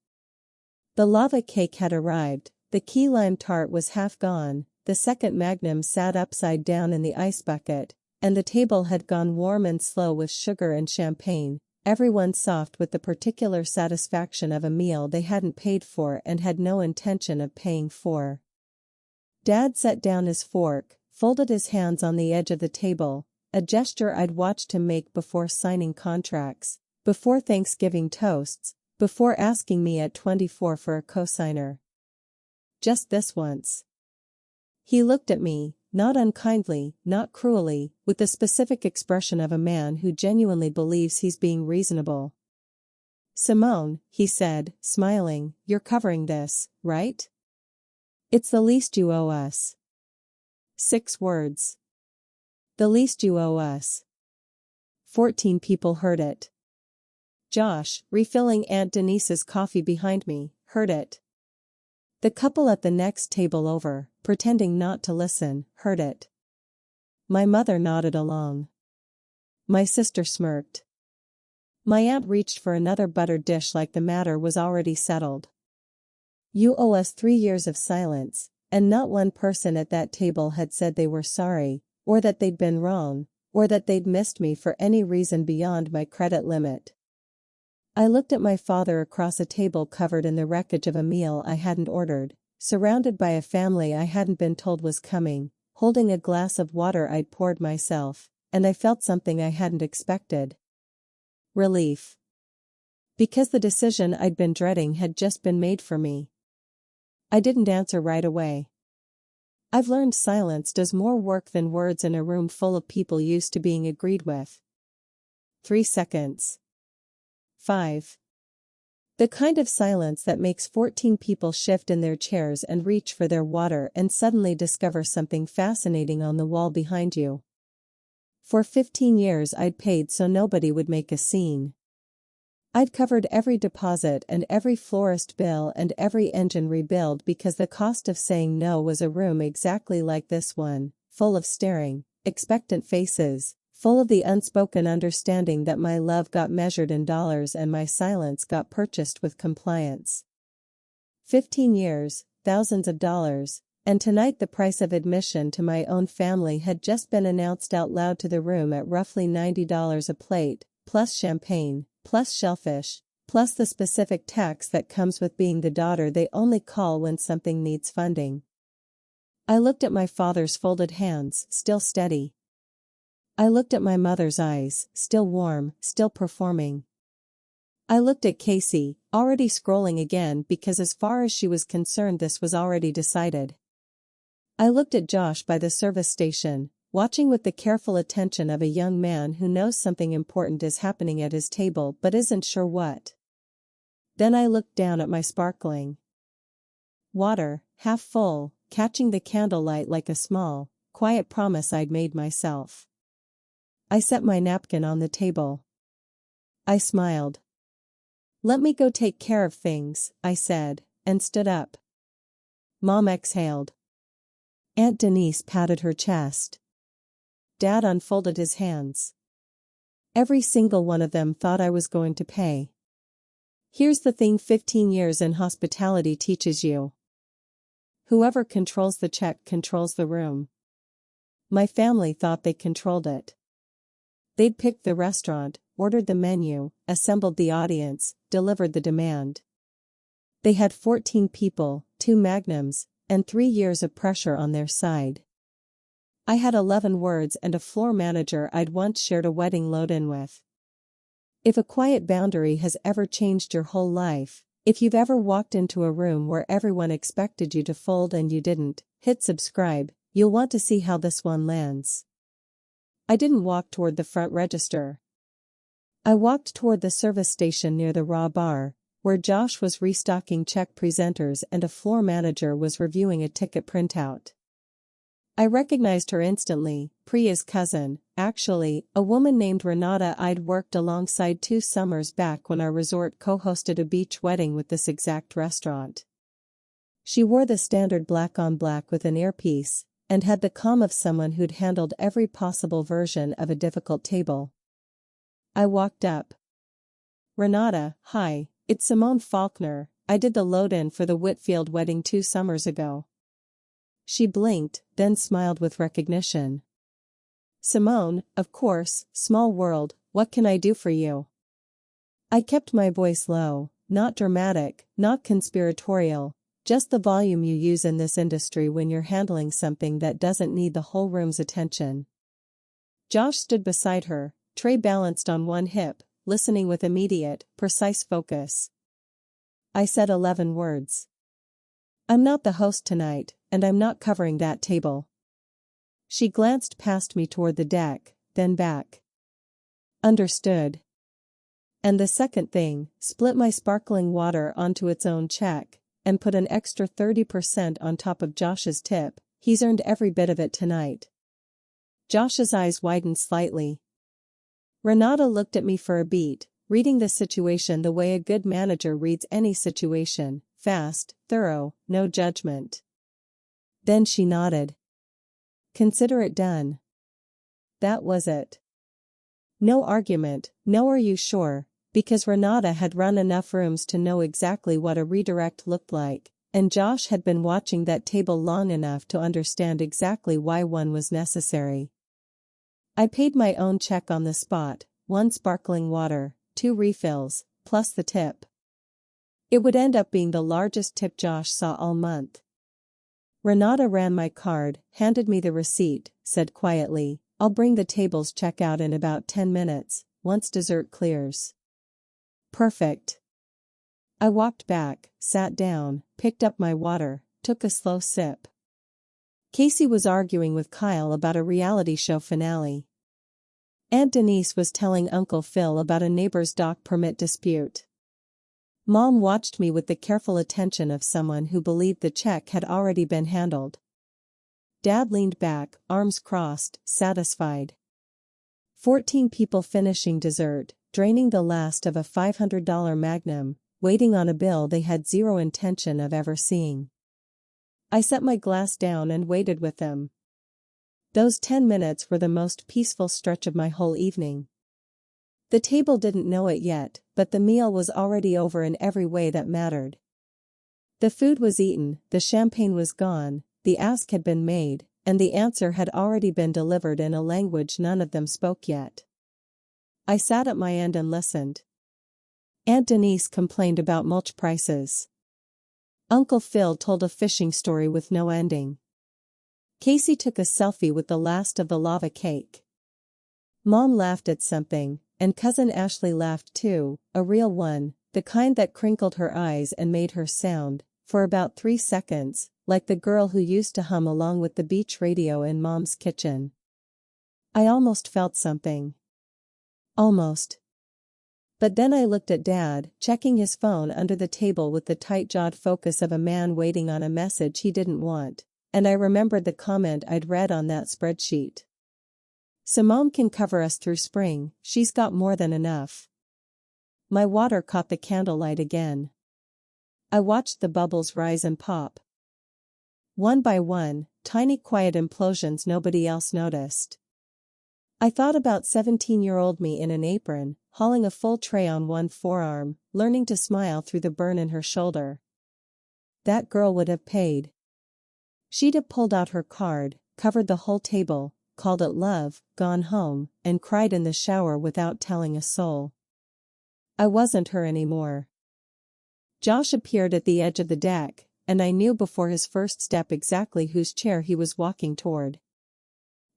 The lava cake had arrived, the key lime tart was half gone, the second magnum sat upside down in the ice bucket, and the table had gone warm and slow with sugar and champagne, everyone soft with the particular satisfaction of a meal they hadn't paid for and had no intention of paying for. Dad set down his fork, folded his hands on the edge of the table, a gesture I'd watched him make before signing contracts, before Thanksgiving toasts, before asking me at 24 for a cosigner. Just this once. He looked at me, not unkindly, not cruelly, with the specific expression of a man who genuinely believes he's being reasonable. Simone, he said, smiling, you're covering this, right? It's the least you owe us. 6 words. The least you owe us. 14 people heard it. Josh, refilling Aunt Denise's coffee behind me, heard it. The couple at the next table over, pretending not to listen, heard it. My mother nodded along. My sister smirked. My aunt reached for another buttered dish like the matter was already settled. You owe us 3 years of silence, and not one person at that table had said they were sorry, or that they'd been wrong, or that they'd missed me for any reason beyond my credit limit. I looked at my father across a table covered in the wreckage of a meal I hadn't ordered, surrounded by a family I hadn't been told was coming, holding a glass of water I'd poured myself, and I felt something I hadn't expected. Relief. Because the decision I'd been dreading had just been made for me. I didn't answer right away. I've learned silence does more work than words in a room full of people used to being agreed with. 3 seconds. 5. The kind of silence that makes 14 people shift in their chairs and reach for their water and suddenly discover something fascinating on the wall behind you. For 15 years I'd paid so nobody would make a scene. I'd covered every deposit and every florist bill and every engine rebuild because the cost of saying no was a room exactly like this one, full of staring, expectant faces, full of the unspoken understanding that my love got measured in dollars and my silence got purchased with compliance. 15 years, thousands of dollars, And tonight the price of admission to my own family had just been announced out loud to the room at roughly $90 a plate, plus champagne, plus shellfish, plus the specific tax that comes with being the daughter they only call when something needs funding. I looked at my father's folded hands, still steady. I looked at my mother's eyes, still warm, still performing. I looked at Casey, already scrolling again because as far as she was concerned this was already decided. I looked at Josh by the service station, watching with the careful attention of a young man who knows something important is happening at his table but isn't sure what. Then I looked down at my sparkling water, half full, catching the candlelight like a small, quiet promise I'd made myself. I set my napkin on the table. I smiled. "Let me go take care of things," I said, and stood up. Mom exhaled. Aunt Denise patted her chest. Dad unfolded his hands. Every single one of them thought I was going to pay. Here's the thing 15 years in hospitality teaches you. Whoever controls the check controls the room. My family thought they controlled it. They'd picked the restaurant, ordered the menu, assembled the audience, delivered the demand. They had 14 people, 2 magnums, and 3 years of pressure on their side. I had 11 words and a floor manager I'd once shared a wedding load-in with. If a quiet boundary has ever changed your whole life, if you've ever walked into a room where everyone expected you to fold and you didn't, hit subscribe, you'll want to see how this one lands. I didn't walk toward the front register. I walked toward the service station near the raw bar, where Josh was restocking check presenters and a floor manager was reviewing a ticket printout. I recognized her instantly, Priya's cousin, actually, a woman named Renata I'd worked alongside 2 summers back when our resort co-hosted a beach wedding with this exact restaurant. She wore the standard black on black with an earpiece, and had the calm of someone who'd handled every possible version of a difficult table. I walked up. "Renata, hi, it's Simone Faulkner, I did the load-in for the Whitfield wedding 2 summers ago." She blinked, then smiled with recognition. "Simone, of course, small world, what can I do for you?" I kept my voice low, not dramatic, not conspiratorial, just the volume you use in this industry when you're handling something that doesn't need the whole room's attention. Josh stood beside her, tray balanced on one hip, listening with immediate, precise focus. I said 11 words. "I'm not the host tonight, and I'm not covering that table." She glanced past me toward the deck, then back. "Understood." And the second thing, split my sparkling water onto its own check, and put an extra 30% on top of Josh's tip. He's earned every bit of it tonight. Josh's eyes widened slightly. Renata looked at me for a beat, reading the situation the way a good manager reads any situation, fast, thorough, no judgment. Then she nodded. "Consider it done." That was it. No argument, no "are you sure," because Renata had run enough rooms to know exactly what a redirect looked like, and Josh had been watching that table long enough to understand exactly why one was necessary. I paid my own check on the spot, 1 sparkling water, 2 refills, plus the tip. It would end up being the largest tip Josh saw all month. Renata ran my card, handed me the receipt, said quietly, "I'll bring the table's check out in about 10 minutes, once dessert clears." Perfect. I walked back, sat down, picked up my water, took a slow sip. Casey was arguing with Kyle about a reality show finale. Aunt Denise was telling Uncle Phil about a neighbor's dock permit dispute. Mom watched me with the careful attention of someone who believed the check had already been handled. Dad leaned back, arms crossed, satisfied. 14 people finishing dessert, draining the last of a $500 magnum, waiting on a bill they had zero intention of ever seeing. I set my glass down and waited with them. Those 10 minutes were the most peaceful stretch of my whole evening. The table didn't know it yet, but the meal was already over in every way that mattered. The food was eaten, the champagne was gone, the ask had been made, and the answer had already been delivered in a language none of them spoke yet. I sat at my end and listened. Aunt Denise complained about mulch prices. Uncle Phil told a fishing story with no ending. Casey took a selfie with the last of the lava cake. Mom laughed at something, and Cousin Ashley laughed too, a real one, the kind that crinkled her eyes and made her sound, for about 3 seconds, like the girl who used to hum along with the beach radio in Mom's kitchen. I almost felt something. Almost. But then I looked at Dad, checking his phone under the table with the tight-jawed focus of a man waiting on a message he didn't want, and I remembered the comment I'd read on that spreadsheet. Simone can cover us through spring, she's got more than enough. My water caught the candlelight again. I watched the bubbles rise and pop. One by one, tiny quiet implosions nobody else noticed. I thought about 17-year-old me in an apron, hauling a full tray on one forearm, learning to smile through the burn in her shoulder. That girl would have paid. She'd have pulled out her card, covered the whole table, called it love, gone home, and cried in the shower without telling a soul. I wasn't her anymore. Josh appeared at the edge of the deck, and I knew before his first step exactly whose chair he was walking toward.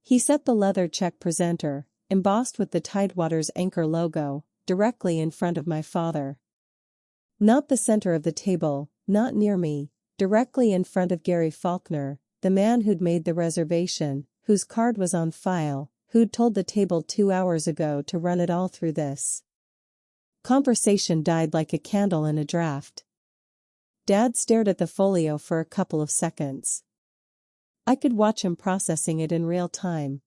He set the leather check presenter, embossed with the Tidewater's anchor logo, directly in front of my father. Not the center of the table, not near me, directly in front of Gary Faulkner, the man who'd made the reservation, whose card was on file, who'd told the table 2 hours ago to run it all through this. Conversation died like a candle in a draft. Dad stared at the folio for a couple of seconds. I could watch him processing it in real time.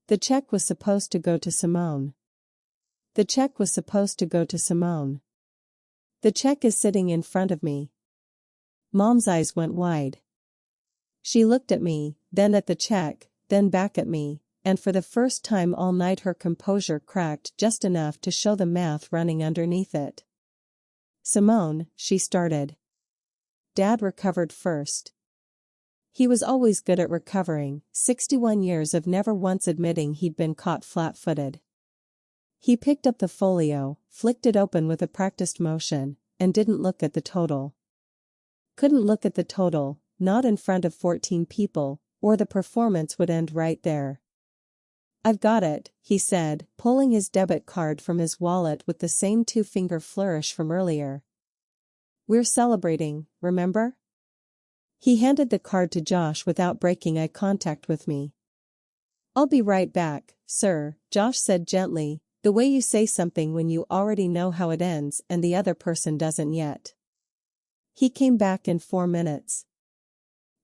The check was supposed to go to Simone. The check was supposed to go to Simone. The check is sitting in front of me. Mom's eyes went wide. She looked at me, then at the check, then back at me, and for the first time all night her composure cracked just enough to show the math running underneath it. Simone, she started. Dad recovered first. He was always good at recovering, 61 years of never once admitting he'd been caught flat-footed. He picked up the folio, flicked it open with a practiced motion, and didn't look at the total. Couldn't look at the total, not in front of 14 people, or the performance would end right there. I've got it, he said, pulling his debit card from his wallet with the same 2-finger flourish from earlier. We're celebrating, remember? He handed the card to Josh without breaking eye contact with me. I'll be right back, sir, Josh said gently, the way you say something when you already know how it ends and the other person doesn't yet. He came back in 4 minutes.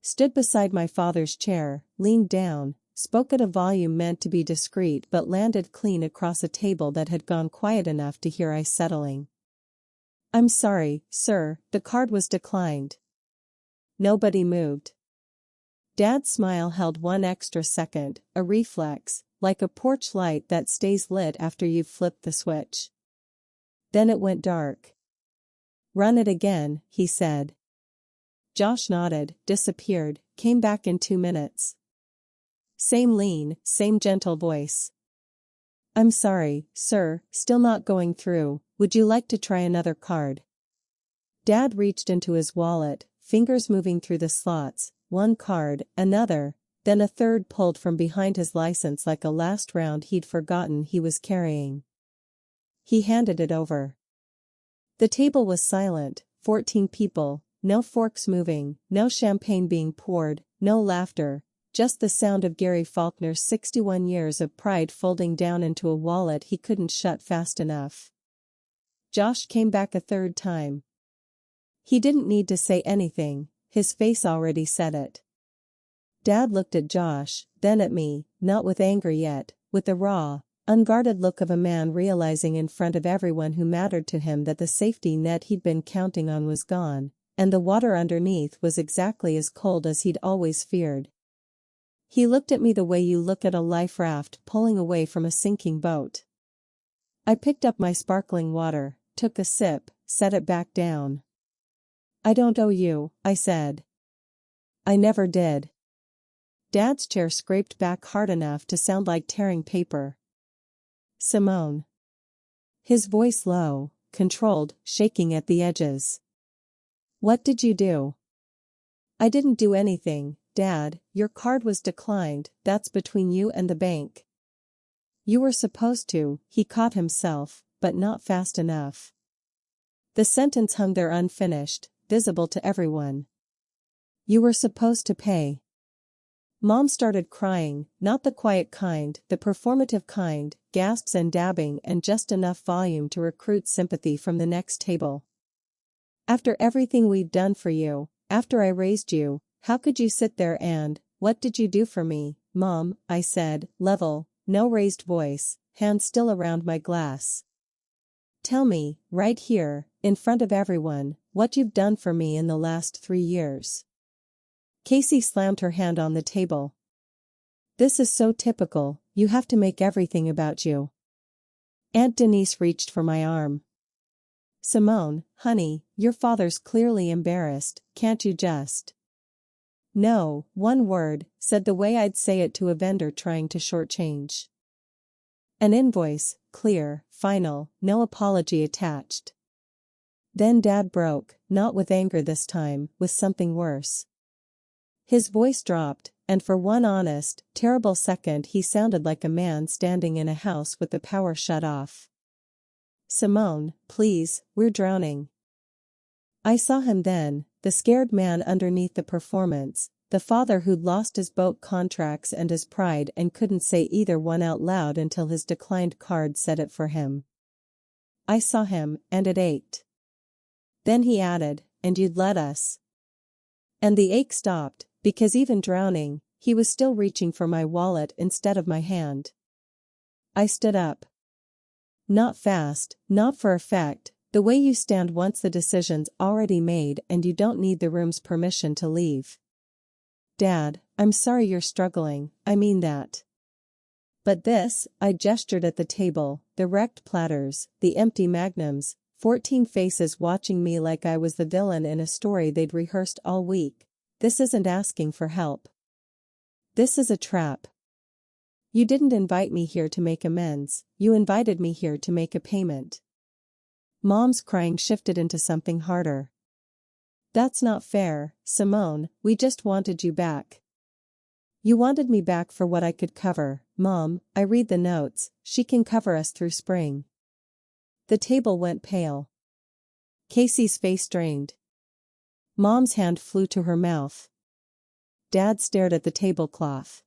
Stood beside my father's chair, leaned down, spoke at a volume meant to be discreet but landed clean across a table that had gone quiet enough to hear ice settling. I'm sorry, sir, the card was declined. Nobody moved. Dad's smile held 1 extra second, a reflex, like a porch light that stays lit after you've flipped the switch. Then it went dark. Run it again, he said. Josh nodded, disappeared, came back in 2 minutes. Same lean, same gentle voice. I'm sorry, sir, still not going through, would you like to try another card? Dad reached into his wallet, fingers moving through the slots, 1 card, another, then a third pulled from behind his license like a last round he'd forgotten he was carrying. He handed it over. The table was silent, 14 people, no forks moving, no champagne being poured, no laughter, just the sound of Gary Faulkner's 61 years of pride folding down into a wallet he couldn't shut fast enough. Josh came back a 3rd time. He didn't need to say anything, his face already said it. Dad looked at Josh, then at me, not with anger yet, with the raw, unguarded look of a man realizing in front of everyone who mattered to him that the safety net he'd been counting on was gone, and the water underneath was exactly as cold as he'd always feared. He looked at me the way you look at a life raft pulling away from a sinking boat. I picked up my sparkling water, took a sip, set it back down. I don't owe you, I said. I never did. Dad's chair scraped back hard enough to sound like tearing paper. Simone. His voice low, controlled, shaking at the edges. What did you do? I didn't do anything, Dad, your card was declined, that's between you and the bank. You were supposed to, he caught himself, but not fast enough. The sentence hung there unfinished, visible to everyone. You were supposed to pay. Mom started crying, not the quiet kind, the performative kind, gasps and dabbing and just enough volume to recruit sympathy from the next table. After everything we've done for you, after I raised you, how could you sit there and, what did you do for me, Mom, I said, level, no raised voice, hand still around my glass. Tell me, right here, in front of everyone, what you've done for me in the last 3 years. Casey slammed her hand on the table. This is so typical, you have to make everything about you. Aunt Denise reached for my arm. Simone, honey, your father's clearly embarrassed, can't you just? No, one word, said the way I'd say it to a vendor trying to shortchange. An invoice, clear, final, no apology attached. Then Dad broke, not with anger this time, with something worse. His voice dropped, and for one honest, terrible second he sounded like a man standing in a house with the power shut off. Simone, please, we're drowning. I saw him then, the scared man underneath the performance, the father who'd lost his boat contracts and his pride and couldn't say either one out loud until his declined card said it for him. I saw him, and it ached. Then he added, and you'd let us. And the ache stopped, because even drowning, he was still reaching for my wallet instead of my hand. I stood up. Not fast, not for effect, the way you stand once the decision's already made and you don't need the room's permission to leave. Dad, I'm sorry you're struggling, I mean that. But this, I gestured at the table, the wrecked platters, the empty magnums, 14 faces watching me like I was the villain in a story they'd rehearsed all week. This isn't asking for help. This is a trap. You didn't invite me here to make amends, you invited me here to make a payment. Mom's crying shifted into something harder. That's not fair, Simone, we just wanted you back. You wanted me back for what I could cover, Mom, I read the notes, she can cover us through spring. The table went pale. Casey's face strained. Mom's hand flew to her mouth. Dad stared at the tablecloth.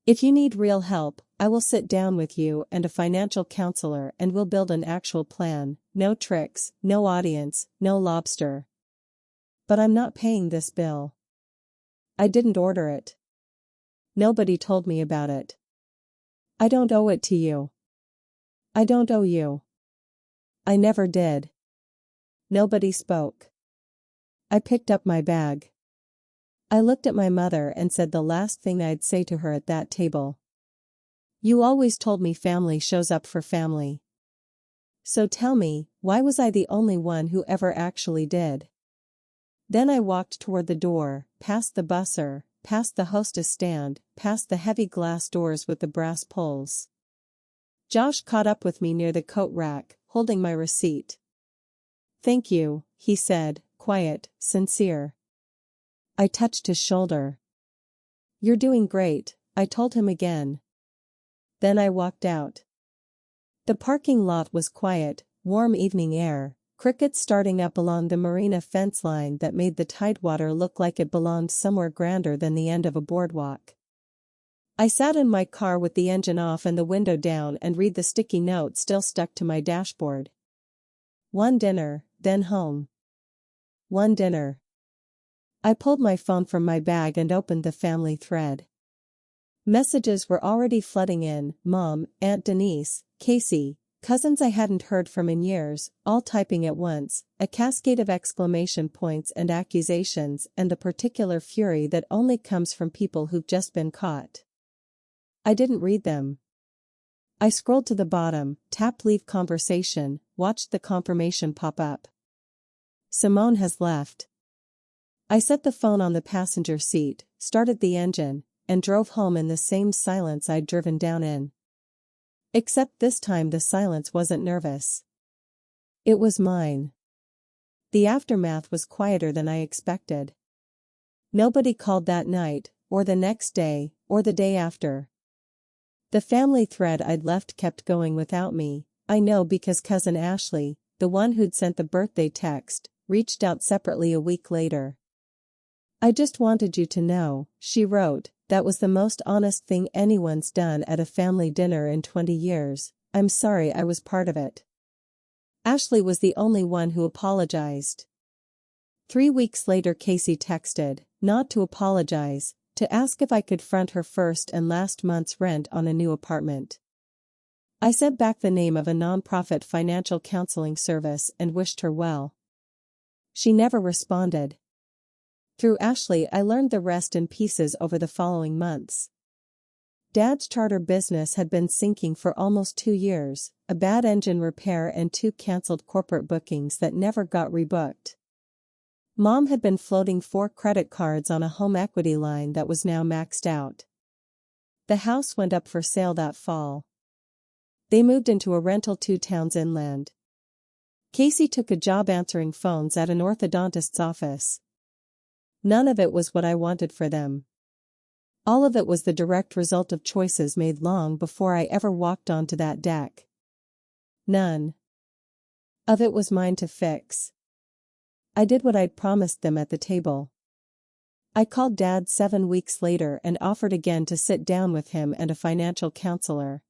If you need real help, I will sit down with you and a financial counselor and we'll build an actual plan, no tricks, no audience, no lobster. But I'm not paying this bill. I didn't order it. Nobody told me about it. I don't owe it to you. I don't owe you. I never did. Nobody spoke. I picked up my bag. I looked at my mother and said the last thing I'd say to her at that table. You always told me family shows up for family. So tell me, why was I the only one who ever actually did? Then I walked toward the door, past the busser, past the hostess stand, past the heavy glass doors with the brass pulls. Josh caught up with me near the coat rack, holding my receipt. Thank you, he said, quiet, sincere. I touched his shoulder. You're doing great, I told him again. Then I walked out. The parking lot was quiet, warm evening air, crickets starting up along the marina fence line that made the tidewater look like it belonged somewhere grander than the end of a boardwalk. I sat in my car with the engine off and the window down and read the sticky note still stuck to my dashboard. One dinner, then home. One dinner. I pulled my phone from my bag and opened the family thread. Messages were already flooding in, Mom, Aunt Denise, Casey, cousins I hadn't heard from in years, all typing at once, a cascade of exclamation points and accusations and the particular fury that only comes from people who've just been caught. I didn't read them. I scrolled to the bottom, tapped leave conversation, watched the confirmation pop up. Simone has left. I set the phone on the passenger seat, started the engine, and drove home in the same silence I'd driven down in. Except this time the silence wasn't nervous. It was mine. The aftermath was quieter than I expected. Nobody called that night, or the next day, or the day after. The family thread I'd left kept going without me, I know, because Cousin Ashley, the one who'd sent the birthday text, reached out separately a week later. "I just wanted you to know," she wrote, "that was the most honest thing anyone's done at a family dinner in 20 years, I'm sorry I was part of it." Ashley was the only one who apologized. 3 weeks later Casey texted, not to apologize, to ask if I could front her first and last month's rent on a new apartment. I sent back the name of a non-profit financial counseling service and wished her well. She never responded. Through Ashley I learned the rest in pieces over the following months. Dad's charter business had been sinking for almost 2 years, a bad engine repair and 2 cancelled corporate bookings that never got rebooked. Mom had been floating 4 credit cards on a home equity line that was now maxed out. The house went up for sale that fall. They moved into a rental 2 towns inland. Casey took a job answering phones at an orthodontist's office. None of it was what I wanted for them. All of it was the direct result of choices made long before I ever walked onto that deck. None of it was mine to fix. I did what I'd promised them at the table. I called Dad 7 weeks later and offered again to sit down with him and a financial counselor.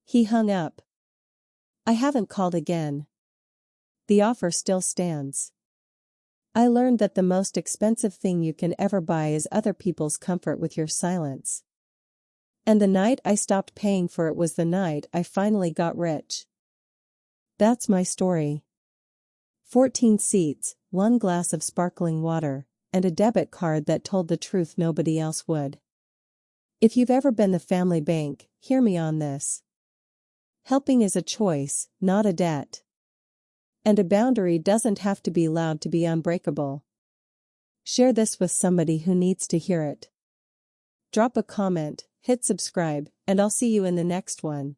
He hung up. I haven't called again. The offer still stands. I learned that the most expensive thing you can ever buy is other people's comfort with your silence. And the night I stopped paying for it was the night I finally got rich. That's my story. 14 seats, 1 glass of sparkling water, and a debit card that told the truth nobody else would. If you've ever been the family bank, hear me on this. Helping is a choice, not a debt. And a boundary doesn't have to be loud to be unbreakable. Share this with somebody who needs to hear it. Drop a comment, hit subscribe, and I'll see you in the next one.